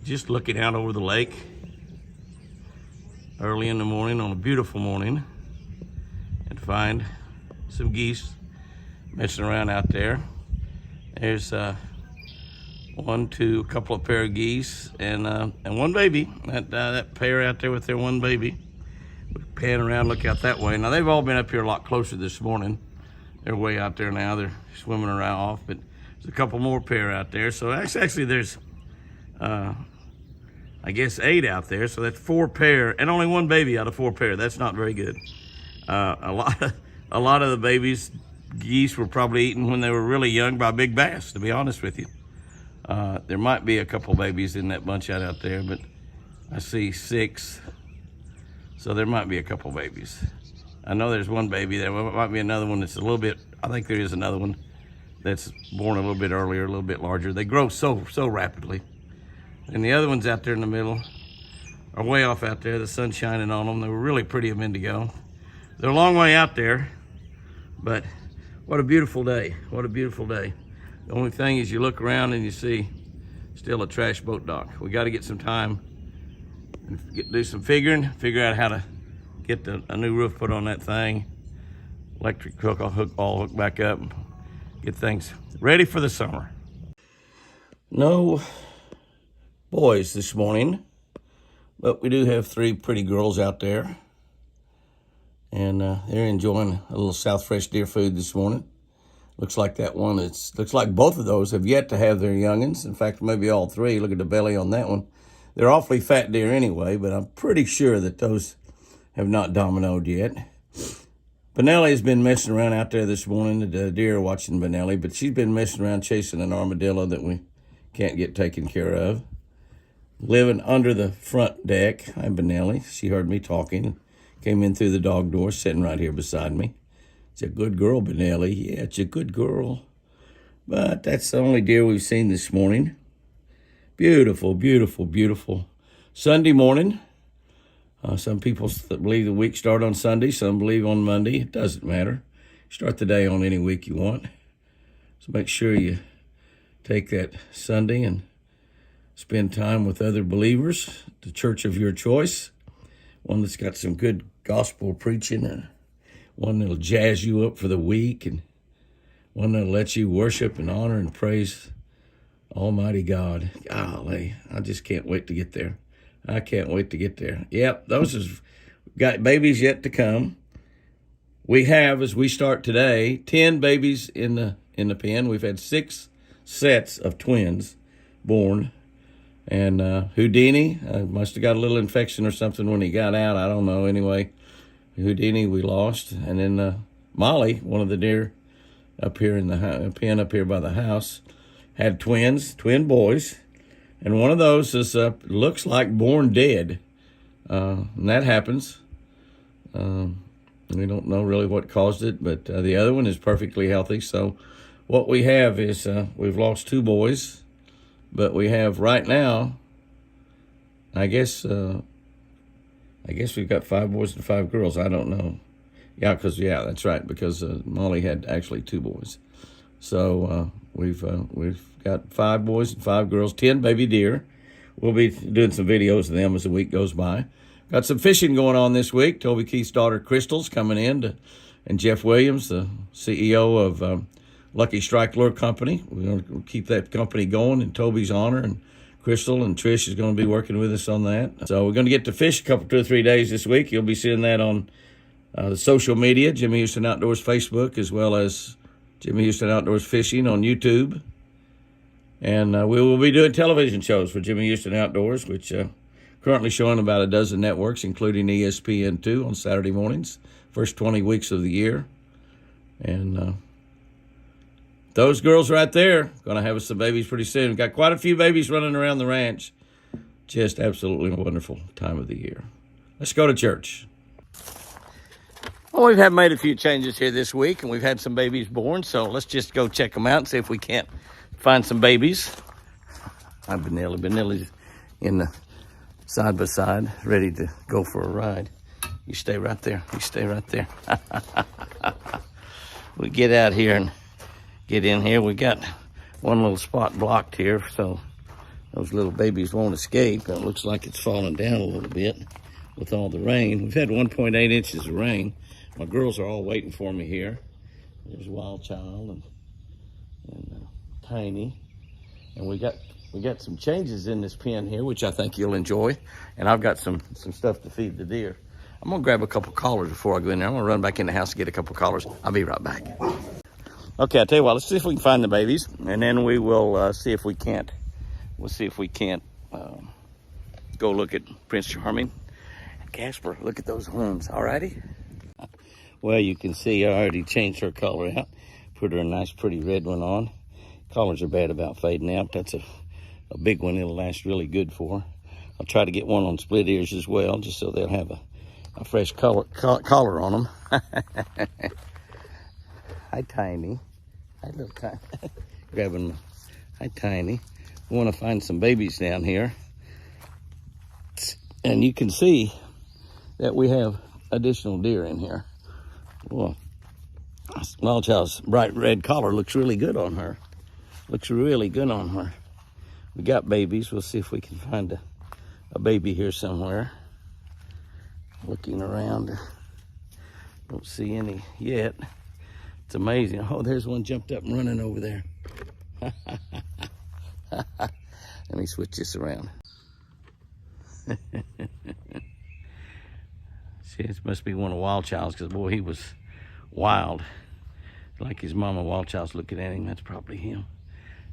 just looking out over the lake early in the morning on a beautiful morning and find some geese messing around out there. There's a couple of pair of geese and one baby. That pair out there with their one baby. We pan around, look out that way. Now they've all been up here a lot closer this morning. They're way out there now. They're swimming around off, but there's a couple more pair out there. So actually there's, I guess 8 out there. So that's 4 pair and only one baby out of 4 pair. That's not very good. A lot of the babies geese were probably eaten when they were really young by big bass, to be honest with you. There might be a couple babies in that bunch out there, but I see 6. So there might be a couple babies. I know there's one baby there. Well, it might be another one that's a little bit, I think there is another one that's born a little bit earlier, a little bit larger. They grow so rapidly. And the other ones out there in the middle are way off out there. The sun's shining on them. They were really pretty a minute ago. They're a long way out there, but what a beautiful day. What a beautiful day. The only thing is you look around and you see still a trash boat dock. We got to get some time and do some figuring, figure out how to get a new roof put on that thing. Electric hook, I'll hook back up, get things ready for the summer. No boys this morning, but we do have 3 pretty girls out there. And they're enjoying a little South Fresh deer food this morning. Looks like that one, looks like both of those have yet to have their youngins. In fact, maybe all 3. Look at the belly on that one. They're awfully fat deer anyway, but I'm pretty sure that those have not dominoed yet. Benelli has been messing around out there this morning. The deer are watching Benelli, but she's been messing around chasing an armadillo that we can't get taken care of. Living under the front deck. Hi, Benelli. She heard me talking. Came in through the dog door, sitting right here beside me. It's a good girl, Benelli. Yeah, it's a good girl. But that's the only deer we've seen this morning. Beautiful, beautiful, beautiful Sunday morning. Some people believe the week starts on Sunday. Some believe on Monday. It doesn't matter. Start the day on any week you want. So make sure you take that Sunday and spend time with other believers, the church of your choice. One that's got some good gospel preaching, and one that'll jazz you up for the week, and one that'll let you worship and honor and praise Almighty God. Golly, I just can't wait to get there. I can't wait to get there. Yep, those have got babies yet to come. We have, as we start today, 10 babies in the pen. We've had 6 sets of twins born. And Houdini must have got a little infection or something when he got out. I don't know. Anyway, Houdini we lost. And then Molly, one of the deer up here in the pen up here by the house, had twin boys. And one of those is looks like born dead. And that happens. We don't know really what caused it, but the other one is perfectly healthy. So what we have is we've lost 2 boys. But we have right now, I guess we've got 5 boys and 5 girls. I don't know. Yeah, that's right, because Molly had actually 2 boys. So we've got 5 boys and 5 girls, 10 baby deer. We'll be doing some videos of them as the week goes by. Got some fishing going on this week. Toby Keith's daughter Crystal's coming in, and Jeff Williams, the CEO of Lucky Strike Lure Company. We're going to keep that company going in Toby's honor, and Crystal and Trish is going to be working with us on that. So we're going to get to fish 2 or 3 days this week. You'll be seeing that on the social media, Jimmy Houston Outdoors Facebook, as well as Jimmy Houston Outdoors Fishing on YouTube. And we will be doing television shows for Jimmy Houston Outdoors, which currently showing about a dozen networks, including ESPN2 on Saturday mornings, first 20 weeks of the year. And those girls right there going to have us some babies pretty soon. We've got quite a few babies running around the ranch. Just absolutely wonderful time of the year. Let's go to church. Well, we've made a few changes here this week, and we've had some babies born. So let's just go check them out and see if we can't find some babies. Hi, Benelli. Benelli's in the side by side, ready to go for a ride. You stay right there. You stay right there. We get out here and get in here. We got one little spot blocked here, so those little babies won't escape. It looks like it's falling down a little bit with all the rain. We've had 1.8 inches of rain. My girls are all waiting for me here. There's Wild Child and Tiny. And we got some changes in this pen here, which I think you'll enjoy. And I've got some stuff to feed the deer. I'm gonna grab a couple collars before I go in there. I'm gonna run back in the house and get a couple collars. I'll be right back. Okay, I'll tell you what, let's see if we can find the babies, and then we will see if we can't, go look at Prince Charming and Casper. Look at those horns, all righty? Well, you can see I already changed her collar out, put her a nice pretty red one on. Collars are bad about fading out. That's a big one it'll last really good for. I'll try to get one on split ears as well, just so they'll have a fresh collar on them. Hi, Tiny. Hi, little Tiny. Grabbing my, hi, Tiny. We want to find some babies down here. And you can see that we have additional deer in here. Well, Wild Child's bright red collar looks really good on her. Looks really good on her. We got babies. We'll see if we can find a baby here somewhere. Looking around. Don't see any yet. It's amazing. Oh, there's one jumped up and running over there. Let me switch this around. See, this must be one of Wild Child's, because boy, he was wild. Like his mama Wild Child's looking at him. That's probably him.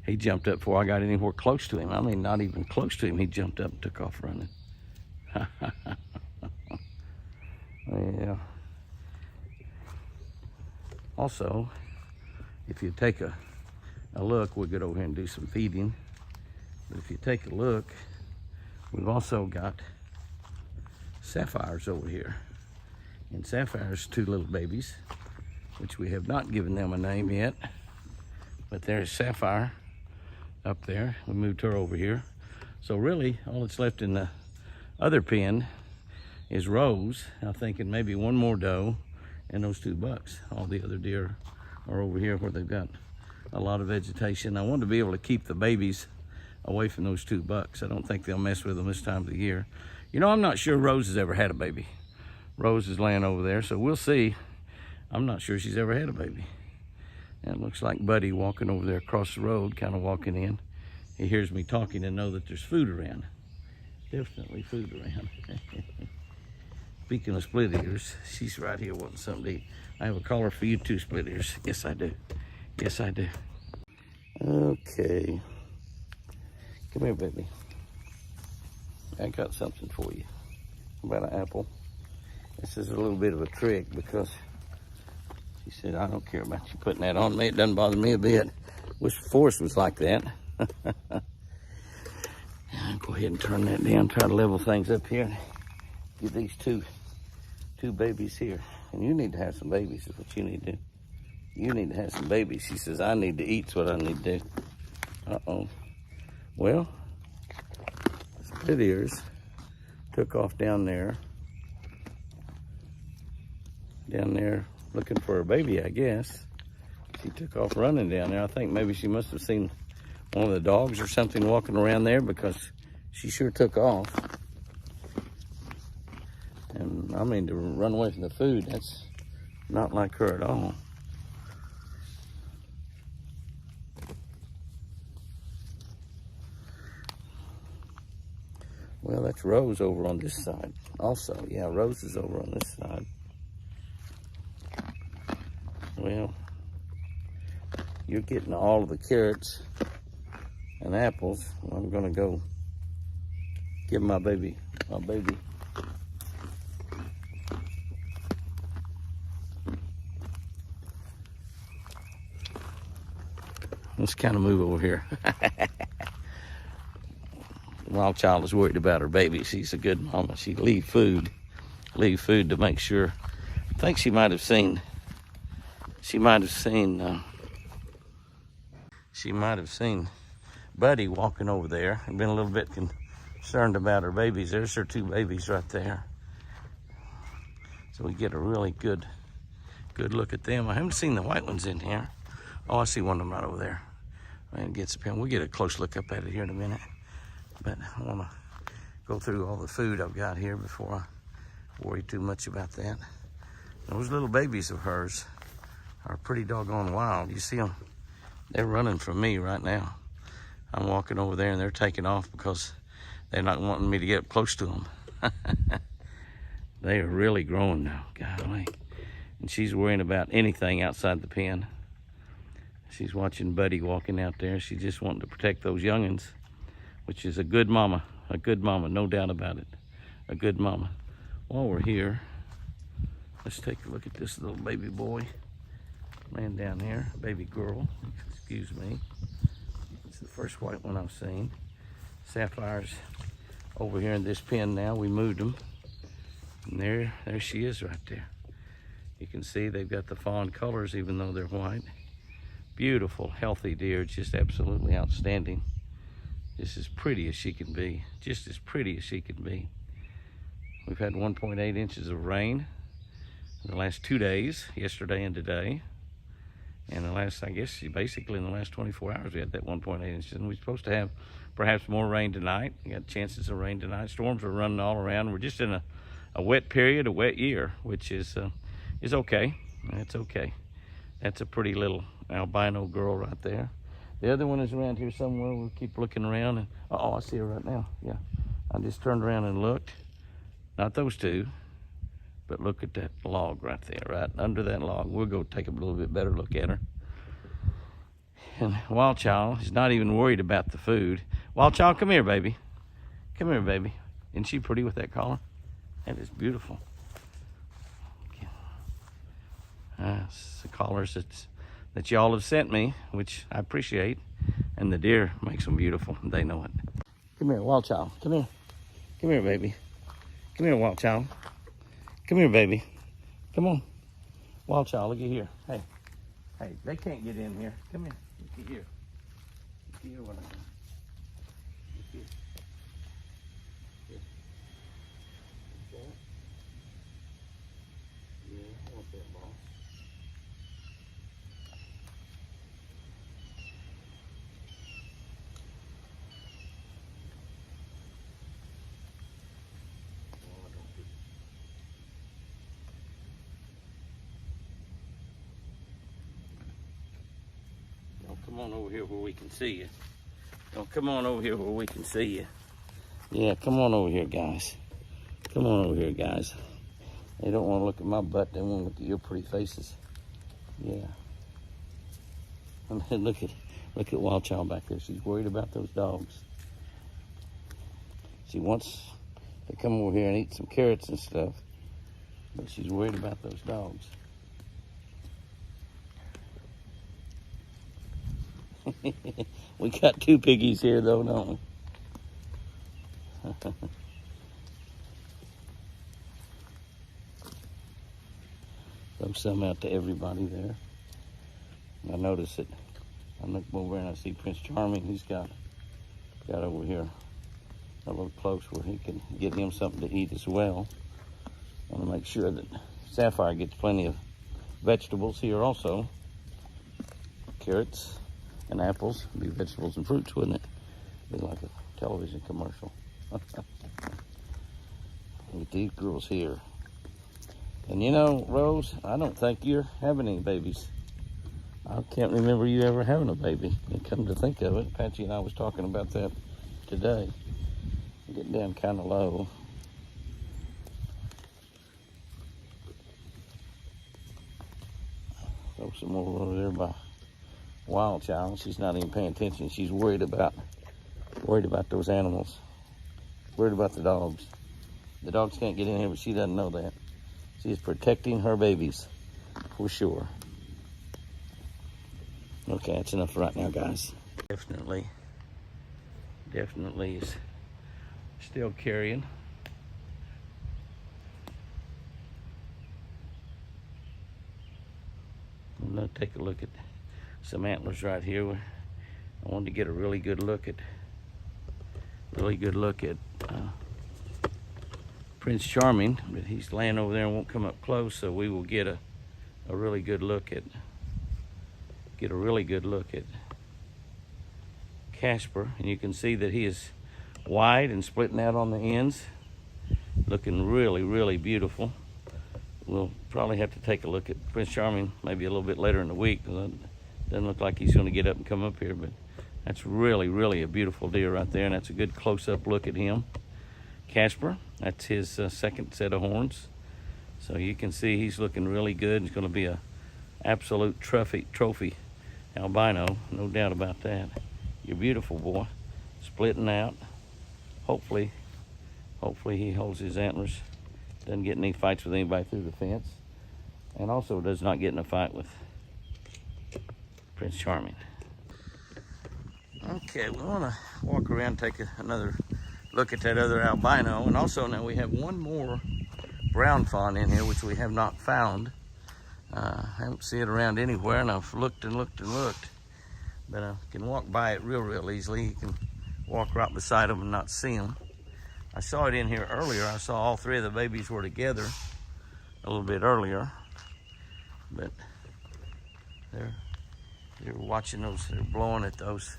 He jumped up before I got anywhere close to him. I mean, not even close to him. He jumped up and took off running. Yeah. Also, if you take a look, we'll get over here and do some feeding. But if you take a look, we've also got sapphires over here. And sapphires, two little babies, which we have not given them a name yet. But there's Sapphire up there. We moved her over here. So really, all that's left in the other pen is Rose. I'm thinking maybe one more doe and those two bucks. All the other deer are over here where they've got a lot of vegetation. I want to be able to keep the babies away from those two bucks. I don't think they'll mess with them this time of the year. You know, I'm not sure Rose has ever had a baby. Rose is laying over there, so we'll see. I'm not sure she's ever had a baby. And it looks like Buddy walking over there across the road, kind of walking in. He hears me talking and know that there's food around. Definitely food around. Speaking of split ears, she's right here wanting something to eat. I have a collar for you too, split ears. Yes, I do. Yes, I do. Okay. Come here, baby. I got something for you. About an apple. This is a little bit of a trick because she said, I don't care about you putting that on me. It doesn't bother me a bit. Wish Forrest was like that. I'll go ahead and turn that down, try to level things up here. Get these two babies here. And you need to have some babies is what you need to do. You need to have some babies. She says, I need to eat's what I need to do. Uh-oh. Well, split ears took off down there. Down there looking for a baby, I guess. She took off running down there. I think maybe she must have seen one of the dogs or something walking around there because she sure took off. And I mean, to run away from the food, that's not like her at all. Well, that's Rose over on this side also. Yeah, Rose is over on this side. Well, you're getting all of the carrots and apples. I'm gonna go give my baby. Let's kind of move over here. Wild Child is worried about her baby. She's a good mama. She leave food to make sure. I think she might have seen Buddy walking over there and been a little bit concerned about her babies. There's her two babies right there. So we get a really good look at them. I haven't seen the white ones in here. Oh, I see one of them right over there. And gets a pen. We'll get a close look up at it here in a minute. But I want to go through all the food I've got here before I worry too much about that. Those little babies of hers are pretty doggone wild. You see them? They're running from me right now. I'm walking over there and they're taking off because they're not wanting me to get up close to them. They are really growing now, golly. And she's worrying about anything outside the pen. She's watching Buddy walking out there. She's just wanting to protect those youngins, which is a good mama, no doubt about it. A good mama. While we're here, let's take a look at this little baby boy laying down here, baby girl, excuse me. It's the first white one I've seen. Sapphire's over here in this pen now. We moved them. And there she is right there. You can see they've got the fawn colors even though they're white. Beautiful, healthy deer, just absolutely outstanding. Just as pretty as she can be, just as pretty as she can be. We've had 1.8 inches of rain in the last 2 days, yesterday and today. And the last, I guess, basically in the last 24 hours, we had that 1.8 inches. And we're supposed to have perhaps more rain tonight. We got chances of rain tonight. Storms are running all around. We're just in a wet period, a wet year, which is okay. It's okay. That's a pretty little albino girl right there. The other one is around here somewhere. We'll keep looking around. And oh, I see her right now. Yeah, I just turned around and looked. Not those two, but look at that log right there, right under that log. We'll go take a little bit better look at her. And Wild Child is not even worried about the food. Wild Child, come here, baby. Come here, baby. Isn't she pretty with that collar? That is beautiful. It's the collars that y'all have sent me, which I appreciate. And the deer makes them beautiful. They know it. Come here, Wild Child. Come here. Come here, baby. Come here, Wild Child. Come here, baby. Come on. Wild Child, look at here. Hey. Hey, they can't get in here. Come here. Look at here. Look at here what I got. Look here. Here. That. Yeah, I want that ball. Come on over here where we can see you. Don't come on over here where we can see you. Yeah, come on over here, guys. Come on over here, guys. They don't want to look at my butt. They want to look at your pretty faces. Yeah. I mean, look at Wild Child back there. She's worried about those dogs. She wants to come over here and eat some carrots and stuff, but she's worried about those dogs. We got two piggies here, though, don't we? Throw some out to everybody there. I notice it. I look over and I see Prince Charming. He's got over here a little close where he can get him something to eat as well. I want to make sure that Sapphire gets plenty of vegetables here also. Carrots and apples. It'd be vegetables and fruits, wouldn't it? It'd be like a television commercial. Look at these girls here. And you know, Rose, I don't think you're having any babies. I can't remember you ever having a baby. And come to think of it, Patchy and I was talking about that today. Getting down kind of low. Throw some more over there by Wild Child. She's not even paying attention. She's worried about those animals. Worried about the dogs. The dogs can't get in here, but she doesn't know that. She's protecting her babies, for sure. Okay, that's enough right now, guys. Definitely is still carrying. I'm gonna take a look at some antlers right here. I wanted to get a really good look at Prince Charming, but he's laying over there and won't come up close, so we will get a really good look at Casper, and you can see that he is wide and splitting out on the ends. Looking really, really beautiful. We'll probably have to take a look at Prince Charming maybe a little bit later in the week. Doesn't look like he's going to get up and come up here, but that's really, really a beautiful deer right there, and that's a good close-up look at him. Casper, that's his second set of horns. So you can see he's looking really good. He's going to be a absolute trophy albino, no doubt about that. You're beautiful, boy. Splitting out. Hopefully he holds his antlers. Doesn't get any fights with anybody through the fence. And also does not get in a fight with Prince Charming. Okay, we want to walk around, take another look at that other albino. And also now we have one more brown fawn in here, which we have not found. I don't see it around anywhere, and I've looked and looked and looked. But I can walk by it real easily. You can walk right beside them and not see them. I saw it in here earlier. I saw all three of the babies were together a little bit earlier. But they're watching those, they're blowing at those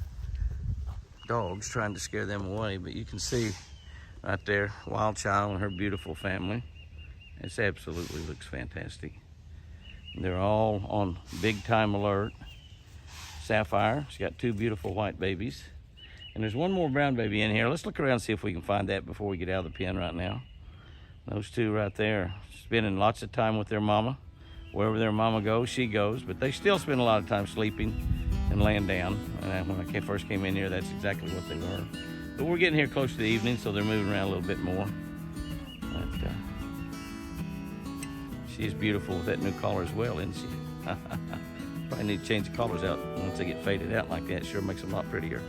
dogs, trying to scare them away. But you can see right there, Wild Child and her beautiful family. It absolutely looks fantastic. They're all on big time alert. Sapphire, she's got two beautiful white babies. And there's one more brown baby in here. Let's look around and see if we can find that before we get out of the pen right now. Those two right there, spending lots of time with their mama. Wherever their mama goes, she goes. But they still spend a lot of time sleeping and laying down. And when I first came in here, that's exactly what they were. But we're getting here close to the evening, so they're moving around a little bit more. But she's beautiful with that new collar as well, isn't she? Probably need to change the collars out once they get faded out like that. Sure makes them a lot prettier.